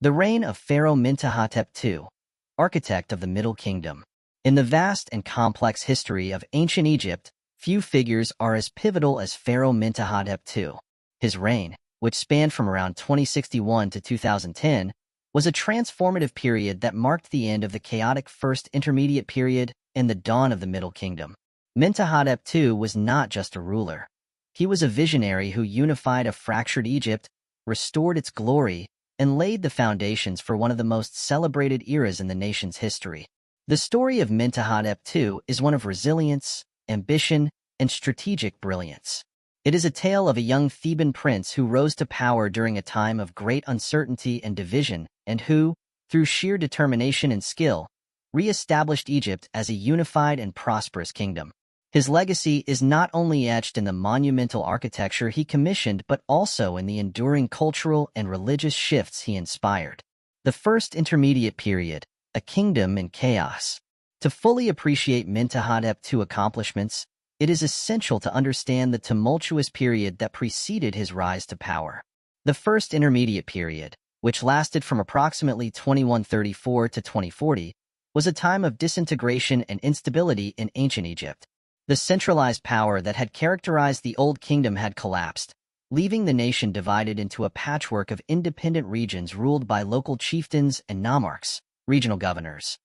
The reign of Pharaoh Mentuhotep II, architect of the Middle Kingdom. In the vast and complex history of ancient Egypt, few figures are as pivotal as Pharaoh Mentuhotep II. His reign, which spanned from around 2061 to 2010, was a transformative period that marked the end of the chaotic First Intermediate Period and the dawn of the Middle Kingdom. Mentuhotep II was not just a ruler. He was a visionary who unified a fractured Egypt, restored its glory, and laid the foundations for one of the most celebrated eras in the nation's history. The story of Mentuhotep II is one of resilience, ambition, and strategic brilliance. It is a tale of a young Theban prince who rose to power during a time of great uncertainty and division, and who, through sheer determination and skill, re-established Egypt as a unified and prosperous kingdom. His legacy is not only etched in the monumental architecture he commissioned but also in the enduring cultural and religious shifts he inspired. The First Intermediate Period, a kingdom in chaos. To fully appreciate Mentuhotep II's accomplishments, it is essential to understand the tumultuous period that preceded his rise to power. The First Intermediate Period, which lasted from approximately 2134 to 2040, was a time of disintegration and instability in ancient Egypt. The centralized power that had characterized the Old Kingdom had collapsed, leaving the nation divided into a patchwork of independent regions ruled by local chieftains and nomarchs, regional governors.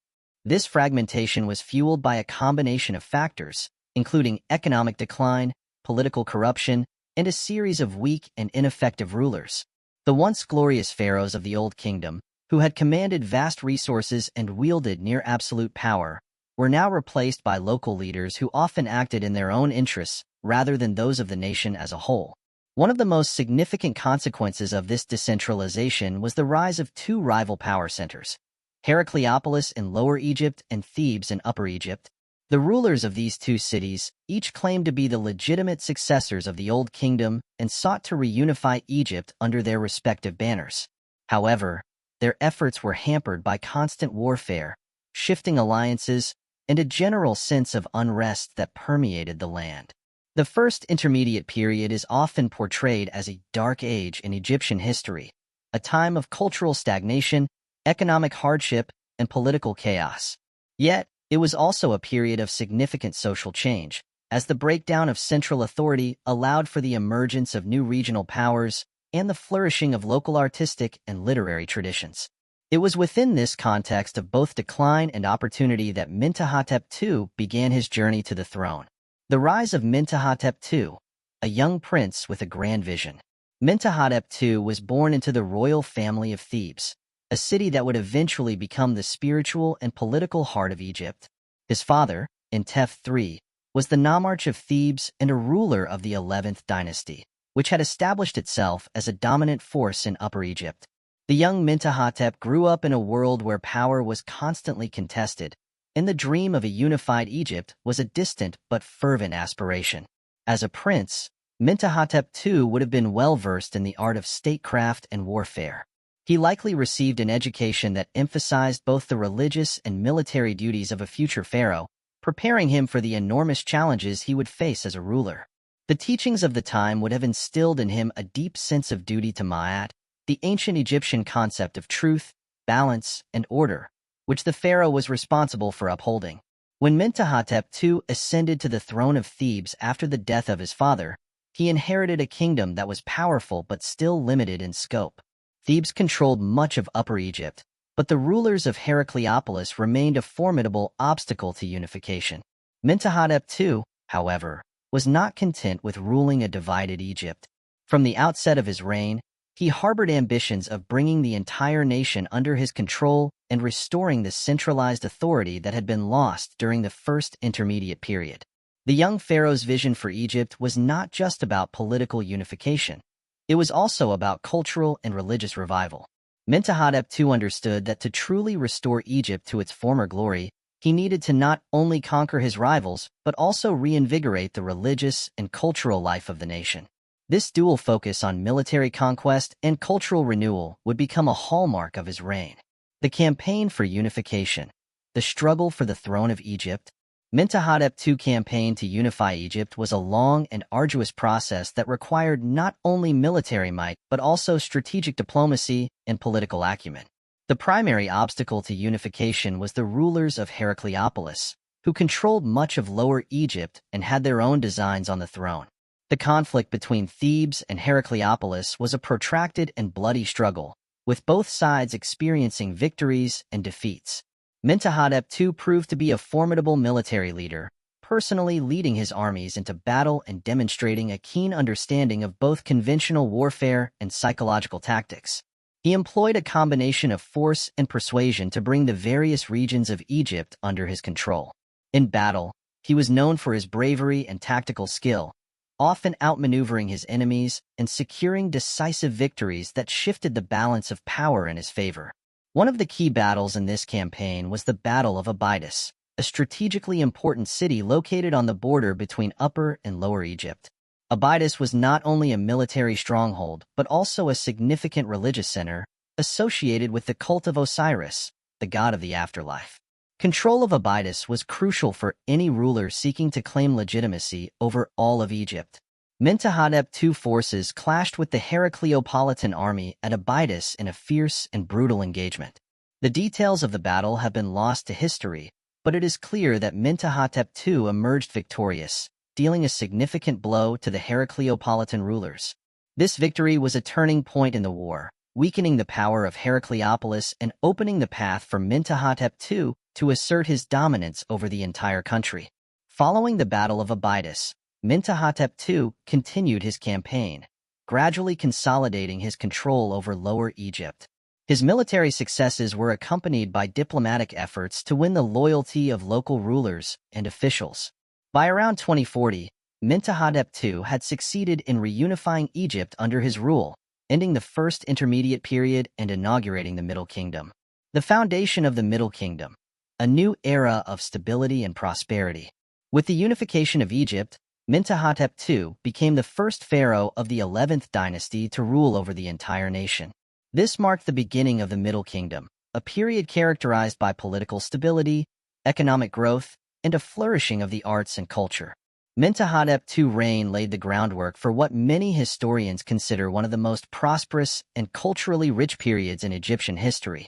This fragmentation was fueled by a combination of factors, including economic decline, political corruption, and a series of weak and ineffective rulers. The once glorious pharaohs of the Old Kingdom, who had commanded vast resources and wielded near-absolute power, were now replaced by local leaders who often acted in their own interests rather than those of the nation as a whole. One of the most significant consequences of this decentralization was the rise of two rival power centers, Heracleopolis in Lower Egypt and Thebes in Upper Egypt. The rulers of these two cities each claimed to be the legitimate successors of the Old Kingdom and sought to reunify Egypt under their respective banners. However, their efforts were hampered by constant warfare, shifting alliances, and a general sense of unrest that permeated the land. The First Intermediate Period is often portrayed as a dark age in Egyptian history, a time of cultural stagnation, economic hardship, and political chaos. Yet, it was also a period of significant social change, as the breakdown of central authority allowed for the emergence of new regional powers and the flourishing of local artistic and literary traditions. It was within this context of both decline and opportunity that Mentuhotep II began his journey to the throne. The rise of Mentuhotep II, a young prince with a grand vision. Mentuhotep II was born into the royal family of Thebes, a city that would eventually become the spiritual and political heart of Egypt. His father, Mentuhotep III, was the nomarch of Thebes and a ruler of the 11th dynasty, which had established itself as a dominant force in Upper Egypt. The young Mentuhotep grew up in a world where power was constantly contested, and the dream of a unified Egypt was a distant but fervent aspiration. As a prince, Mentuhotep II would have been well-versed in the art of statecraft and warfare. He likely received an education that emphasized both the religious and military duties of a future pharaoh, preparing him for the enormous challenges he would face as a ruler. The teachings of the time would have instilled in him a deep sense of duty to Ma'at, the ancient Egyptian concept of truth, balance, and order, which the pharaoh was responsible for upholding. When Mentuhotep II ascended to the throne of Thebes after the death of his father, he inherited a kingdom that was powerful but still limited in scope. Thebes controlled much of Upper Egypt, but the rulers of Heracleopolis remained a formidable obstacle to unification. Mentuhotep II, however, was not content with ruling a divided Egypt. From the outset of his reign, he harbored ambitions of bringing the entire nation under his control and restoring the centralized authority that had been lost during the First Intermediate Period. The young pharaoh's vision for Egypt was not just about political unification. It was also about cultural and religious revival. Mentuhotep II understood that to truly restore Egypt to its former glory, he needed to not only conquer his rivals, but also reinvigorate the religious and cultural life of the nation. This dual focus on military conquest and cultural renewal would become a hallmark of his reign. The campaign for unification, the struggle for the throne of Egypt. Mentuhotep II campaign to unify Egypt was a long and arduous process that required not only military might but also strategic diplomacy and political acumen. The primary obstacle to unification was the rulers of Heracleopolis, who controlled much of Lower Egypt and had their own designs on the throne. The conflict between Thebes and Heracleopolis was a protracted and bloody struggle, with both sides experiencing victories and defeats. Mentuhotep II proved to be a formidable military leader, personally leading his armies into battle and demonstrating a keen understanding of both conventional warfare and psychological tactics. He employed a combination of force and persuasion to bring the various regions of Egypt under his control. In battle, he was known for his bravery and tactical skill, often outmaneuvering his enemies and securing decisive victories that shifted the balance of power in his favor. One of the key battles in this campaign was the Battle of Abydos, a strategically important city located on the border between Upper and Lower Egypt. Abydos was not only a military stronghold but also a significant religious center associated with the cult of Osiris, the god of the afterlife. Control of Abydos was crucial for any ruler seeking to claim legitimacy over all of Egypt. Mentuhotep II forces clashed with the Heracleopolitan army at Abydos in a fierce and brutal engagement. The details of the battle have been lost to history, but it is clear that Mentuhotep II emerged victorious, dealing a significant blow to the Heracleopolitan rulers. This victory was a turning point in the war, weakening the power of Heracleopolis and opening the path for Mentuhotep II to assert his dominance over the entire country. Following the Battle of Abydos, Mentuhotep II continued his campaign, gradually consolidating his control over Lower Egypt. His military successes were accompanied by diplomatic efforts to win the loyalty of local rulers and officials. By around 2040, Mentuhotep II had succeeded in reunifying Egypt under his rule, ending the First Intermediate Period and inaugurating the Middle Kingdom. The foundation of the Middle Kingdom, a new era of stability and prosperity. With the unification of Egypt, Mentuhotep II became the first pharaoh of the 11th dynasty to rule over the entire nation. This marked the beginning of the Middle Kingdom, a period characterized by political stability, economic growth, and a flourishing of the arts and culture. Mentuhotep II's reign laid the groundwork for what many historians consider one of the most prosperous and culturally rich periods in Egyptian history.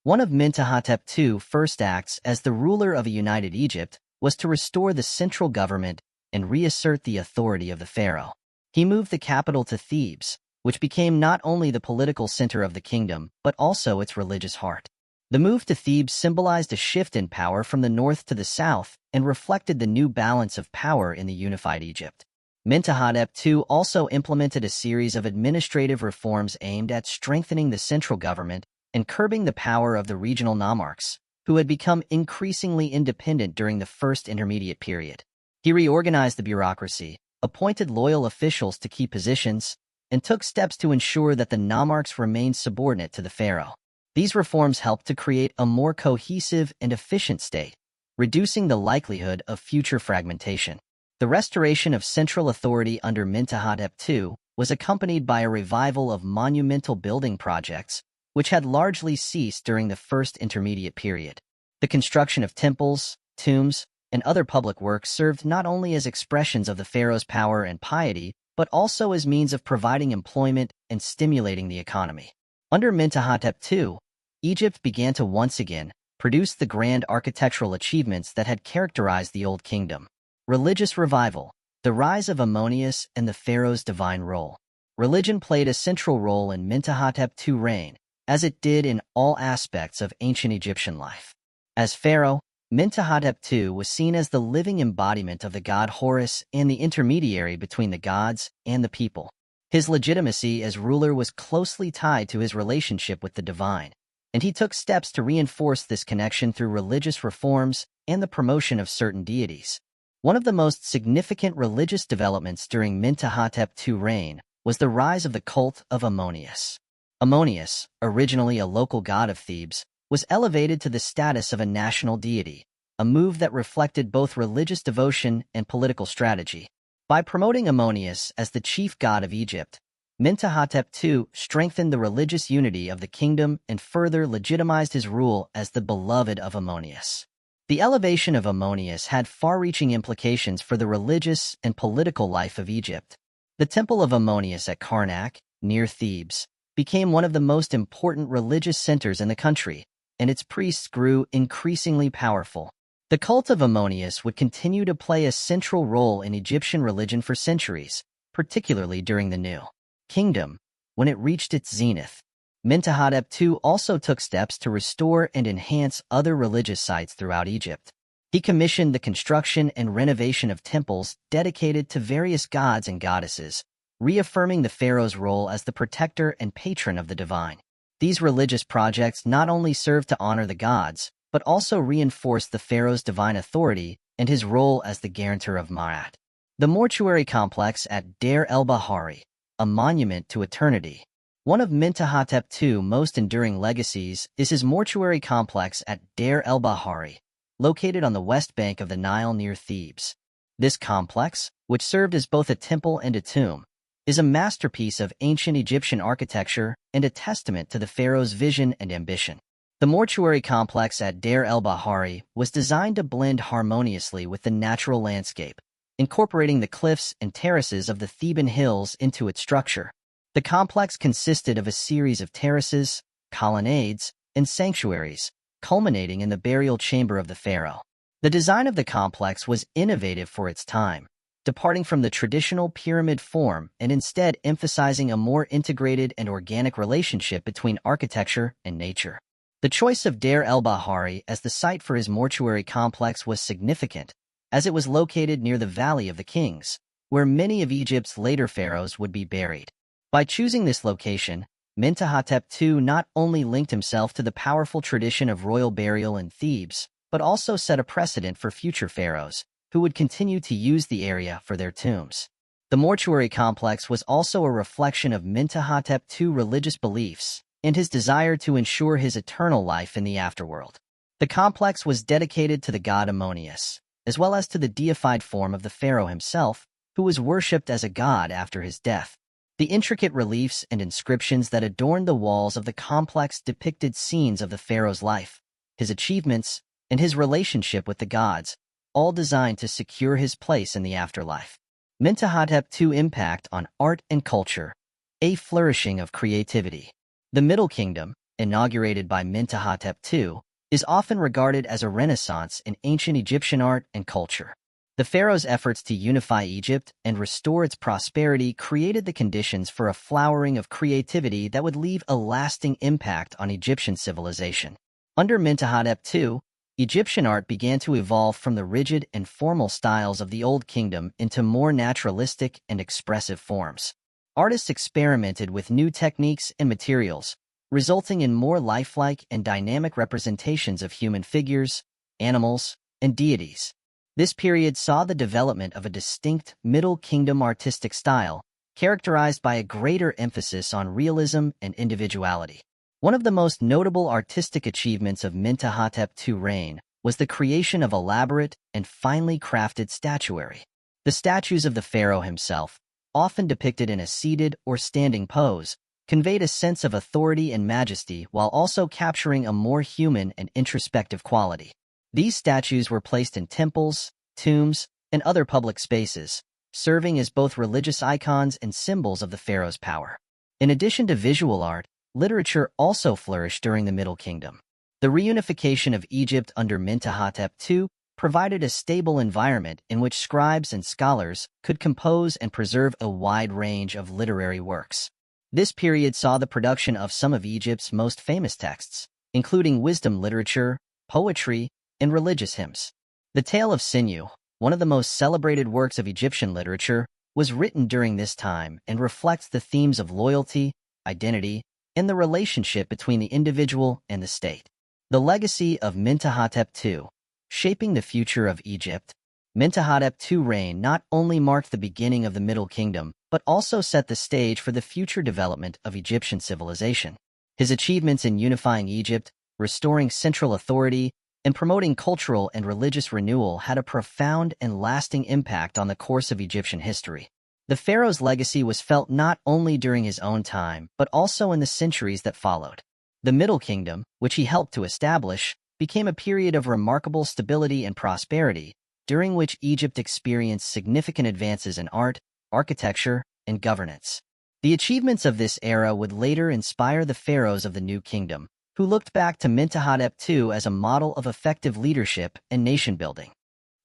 One of Mentuhotep II's first acts as the ruler of a united Egypt was to restore the central government and reassert the authority of the pharaoh. He moved the capital to Thebes, which became not only the political center of the kingdom, but also its religious heart. The move to Thebes symbolized a shift in power from the north to the south and reflected the new balance of power in the unified Egypt. Mentuhotep II also implemented a series of administrative reforms aimed at strengthening the central government and curbing the power of the regional nomarchs, who had become increasingly independent during the First Intermediate Period. He reorganized the bureaucracy, appointed loyal officials to key positions, and took steps to ensure that the nomarchs remained subordinate to the pharaoh. These reforms helped to create a more cohesive and efficient state, reducing the likelihood of future fragmentation. The restoration of central authority under Mentuhotep II was accompanied by a revival of monumental building projects, which had largely ceased during the First Intermediate Period. The construction of temples, tombs, and other public works served not only as expressions of the pharaoh's power and piety, but also as means of providing employment and stimulating the economy. Under Mentuhotep II, Egypt began to once again produce the grand architectural achievements that had characterized the Old Kingdom. Religious revival, the rise of Ammonius and the pharaoh's divine role. Religion played a central role in Mentuhotep II's reign, as it did in all aspects of ancient Egyptian life. As pharaoh, Mentuhotep II was seen as the living embodiment of the god Horus and the intermediary between the gods and the people. His legitimacy as ruler was closely tied to his relationship with the divine, and he took steps to reinforce this connection through religious reforms and the promotion of certain deities. One of the most significant religious developments during Mentuhotep II's reign was the rise of the cult of Ammonius. Ammonius, originally a local god of Thebes, was elevated to the status of a national deity, a move that reflected both religious devotion and political strategy. By promoting Ammonius as the chief god of Egypt, Mentuhotep II strengthened the religious unity of the kingdom and further legitimized his rule as the beloved of Ammonius. The elevation of Ammonius had far-reaching implications for the religious and political life of Egypt. The Temple of Ammonius at Karnak, near Thebes, became one of the most important religious centers in the country, and its priests grew increasingly powerful. The cult of Ammonius would continue to play a central role in Egyptian religion for centuries, particularly during the New Kingdom, when it reached its zenith. Mentuhotep II also took steps to restore and enhance other religious sites throughout Egypt. He commissioned the construction and renovation of temples dedicated to various gods and goddesses, reaffirming the pharaoh's role as the protector and patron of the divine. These religious projects not only served to honor the gods, but also reinforced the pharaoh's divine authority and his role as the guarantor of Ma'at. The mortuary complex at Deir el-Bahari, a monument to eternity. One of Mentuhotep II's most enduring legacies is his mortuary complex at Deir el-Bahari, located on the west bank of the Nile near Thebes. This complex, which served as both a temple and a tomb, is a masterpiece of ancient Egyptian architecture and a testament to the pharaoh's vision and ambition. The mortuary complex at Deir el-Bahari was designed to blend harmoniously with the natural landscape, incorporating the cliffs and terraces of the Theban hills into its structure. The complex consisted of a series of terraces, colonnades, and sanctuaries, culminating in the burial chamber of the pharaoh. The design of the complex was innovative for its time, departing from the traditional pyramid form and instead emphasizing a more integrated and organic relationship between architecture and nature. The choice of Deir el-Bahari as the site for his mortuary complex was significant, as it was located near the Valley of the Kings, where many of Egypt's later pharaohs would be buried. By choosing this location, Mentuhotep II not only linked himself to the powerful tradition of royal burial in Thebes, but also set a precedent for future pharaohs, who would continue to use the area for their tombs. The mortuary complex was also a reflection of Mentuhotep II's religious beliefs and his desire to ensure his eternal life in the afterworld. The complex was dedicated to the god Ammonius, as well as to the deified form of the pharaoh himself, who was worshipped as a god after his death. The intricate reliefs and inscriptions that adorned the walls of the complex depicted scenes of the pharaoh's life, his achievements, and his relationship with the gods, all designed to secure his place in the afterlife. Mentuhotep II's impact on art and culture, a flourishing of creativity. The Middle Kingdom, inaugurated by Mentuhotep II, is often regarded as a renaissance in ancient Egyptian art and culture. The pharaoh's efforts to unify Egypt and restore its prosperity created the conditions for a flowering of creativity that would leave a lasting impact on Egyptian civilization. Under Mentuhotep II, Egyptian art began to evolve from the rigid and formal styles of the Old Kingdom into more naturalistic and expressive forms. Artists experimented with new techniques and materials, resulting in more lifelike and dynamic representations of human figures, animals, and deities. This period saw the development of a distinct Middle Kingdom artistic style, characterized by a greater emphasis on realism and individuality. One of the most notable artistic achievements of Mentuhotep II's reign was the creation of elaborate and finely crafted statuary. The statues of the pharaoh himself, often depicted in a seated or standing pose, conveyed a sense of authority and majesty while also capturing a more human and introspective quality. These statues were placed in temples, tombs, and other public spaces, serving as both religious icons and symbols of the pharaoh's power. In addition to visual art, literature also flourished during the Middle Kingdom. The reunification of Egypt under Mentuhotep II provided a stable environment in which scribes and scholars could compose and preserve a wide range of literary works. This period saw the production of some of Egypt's most famous texts, including wisdom literature, poetry, and religious hymns. The Tale of Sinew, one of the most celebrated works of Egyptian literature, was written during this time and reflects the themes of loyalty, identity, and the relationship between the individual and the state. The legacy of Mentuhotep II, shaping the future of Egypt. Mentuhotep II's reign not only marked the beginning of the Middle Kingdom, but also set the stage for the future development of Egyptian civilization. His achievements in unifying Egypt, restoring central authority, and promoting cultural and religious renewal had a profound and lasting impact on the course of Egyptian history. The pharaoh's legacy was felt not only during his own time, but also in the centuries that followed. The Middle Kingdom, which he helped to establish, became a period of remarkable stability and prosperity, during which Egypt experienced significant advances in art, architecture, and governance. The achievements of this era would later inspire the pharaohs of the New Kingdom, who looked back to Mentuhotep II as a model of effective leadership and nation-building.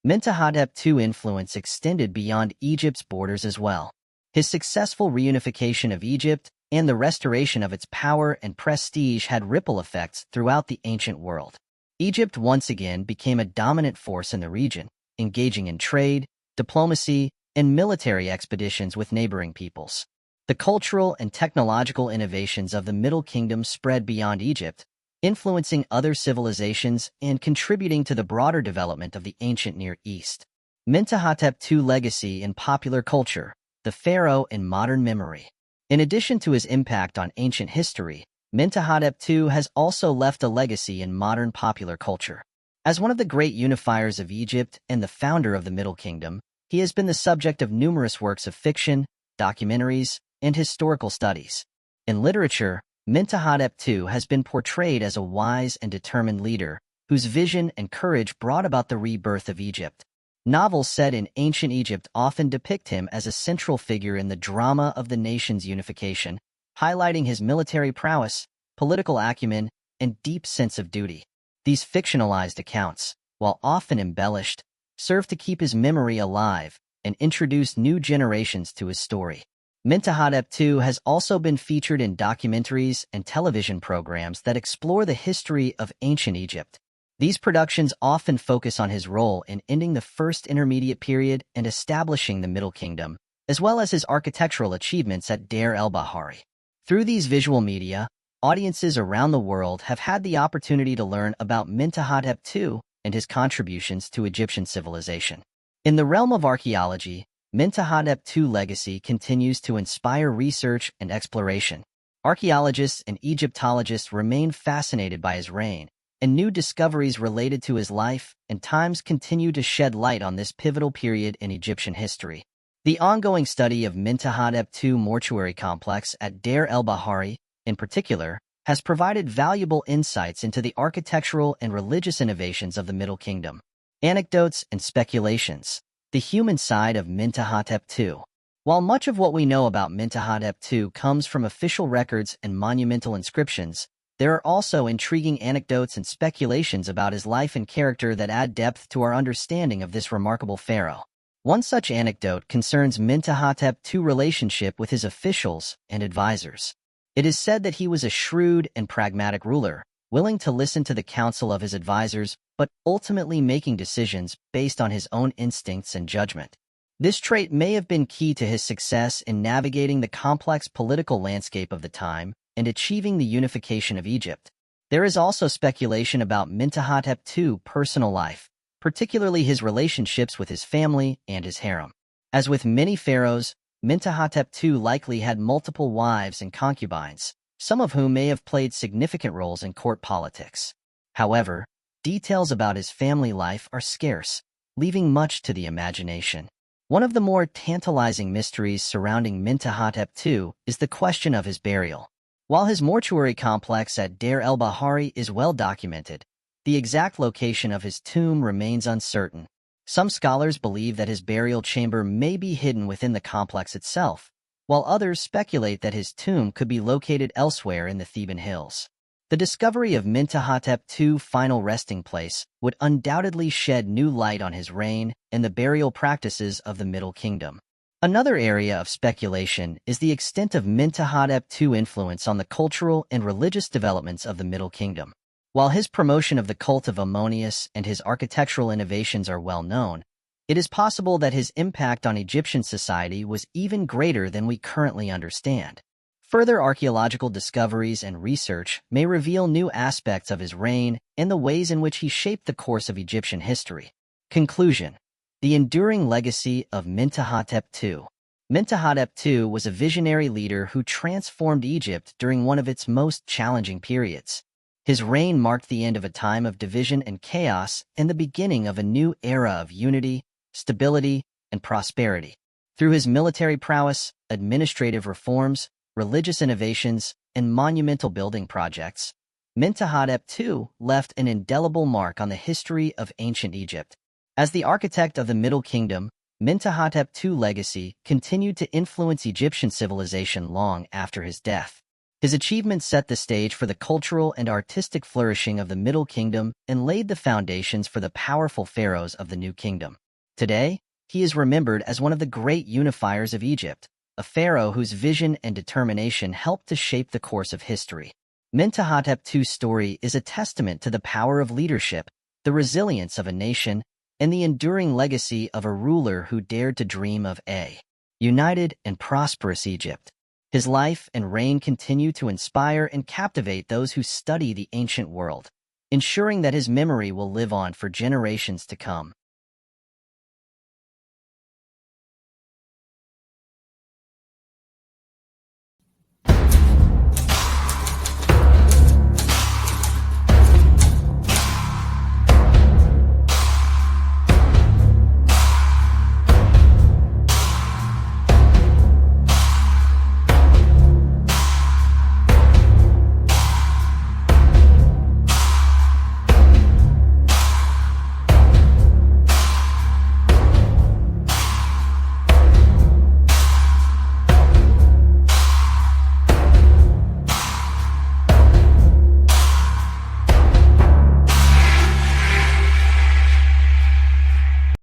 Mentuhotep II's influence extended beyond Egypt's borders as well. His successful reunification of Egypt and the restoration of its power and prestige had ripple effects throughout the ancient world. Egypt once again became a dominant force in the region, engaging in trade, diplomacy, and military expeditions with neighboring peoples. The cultural and technological innovations of the Middle Kingdom spread beyond Egypt, influencing other civilizations and contributing to the broader development of the ancient Near East. Mentuhotep II's legacy in popular culture, the pharaoh in modern memory. In addition to his impact on ancient history, Mentuhotep II has also left a legacy in modern popular culture. As one of the great unifiers of Egypt and the founder of the Middle Kingdom, he has been the subject of numerous works of fiction, documentaries, and historical studies. In literature, Mentuhotep II has been portrayed as a wise and determined leader, whose vision and courage brought about the rebirth of Egypt. Novels set in ancient Egypt often depict him as a central figure in the drama of the nation's unification, highlighting his military prowess, political acumen, and deep sense of duty. These fictionalized accounts, while often embellished, serve to keep his memory alive and introduce new generations to his story. Mentuhotep II has also been featured in documentaries and television programs that explore the history of ancient Egypt. These productions often focus on his role in ending the First Intermediate Period and establishing the Middle Kingdom, as well as his architectural achievements at Deir el-Bahari. Through these visual media, audiences around the world have had the opportunity to learn about Mentuhotep II and his contributions to Egyptian civilization. In the realm of archaeology, Mentuhotep II's legacy continues to inspire research and exploration. Archaeologists and Egyptologists remain fascinated by his reign, and new discoveries related to his life and times continue to shed light on this pivotal period in Egyptian history. The ongoing study of Mentuhotep II's mortuary complex at Deir el-Bahari, in particular, has provided valuable insights into the architectural and religious innovations of the Middle Kingdom. Anecdotes and speculations. The human side of Mentuhotep II. While much of what we know about Mentuhotep II comes from official records and monumental inscriptions, there are also intriguing anecdotes and speculations about his life and character that add depth to our understanding of this remarkable pharaoh. One such anecdote concerns Mentuhotep II's relationship with his officials and advisors. It is said that he was a shrewd and pragmatic ruler, willing to listen to the counsel of his advisors, but ultimately making decisions based on his own instincts and judgment. This trait may have been key to his success in navigating the complex political landscape of the time and achieving the unification of Egypt. There is also speculation about Mentuhotep II's personal life, particularly his relationships with his family and his harem. As with many pharaohs, Mentuhotep II likely had multiple wives and concubines, some of whom may have played significant roles in court politics. However, details about his family life are scarce, leaving much to the imagination. One of the more tantalizing mysteries surrounding Mentuhotep II is the question of his burial. While his mortuary complex at Deir el-Bahari is well documented, the exact location of his tomb remains uncertain. Some scholars believe that his burial chamber may be hidden within the complex itself, while others speculate that his tomb could be located elsewhere in the Theban hills. The discovery of Mentuhotep II's final resting place would undoubtedly shed new light on his reign and the burial practices of the Middle Kingdom. Another area of speculation is the extent of Mentuhotep II's influence on the cultural and religious developments of the Middle Kingdom. While his promotion of the cult of Ammonius and his architectural innovations are well known, it is possible that his impact on Egyptian society was even greater than we currently understand. Further archaeological discoveries and research may reveal new aspects of his reign and the ways in which he shaped the course of Egyptian history. Conclusion. The enduring legacy of Mentuhotep II. Mentuhotep II was a visionary leader who transformed Egypt during one of its most challenging periods. His reign marked the end of a time of division and chaos and the beginning of a new era of unity, stability, and prosperity. Through his military prowess, administrative reforms, religious innovations, and monumental building projects, Mentuhotep II left an indelible mark on the history of ancient Egypt. As the architect of the Middle Kingdom, Mentuhotep II's legacy continued to influence Egyptian civilization long after his death. His achievements set the stage for the cultural and artistic flourishing of the Middle Kingdom and laid the foundations for the powerful pharaohs of the New Kingdom. Today, he is remembered as one of the great unifiers of Egypt, a pharaoh whose vision and determination helped to shape the course of history. Mentuhotep II's story is a testament to the power of leadership, the resilience of a nation, and the enduring legacy of a ruler who dared to dream of a united and prosperous Egypt. His life and reign continue to inspire and captivate those who study the ancient world, ensuring that his memory will live on for generations to come.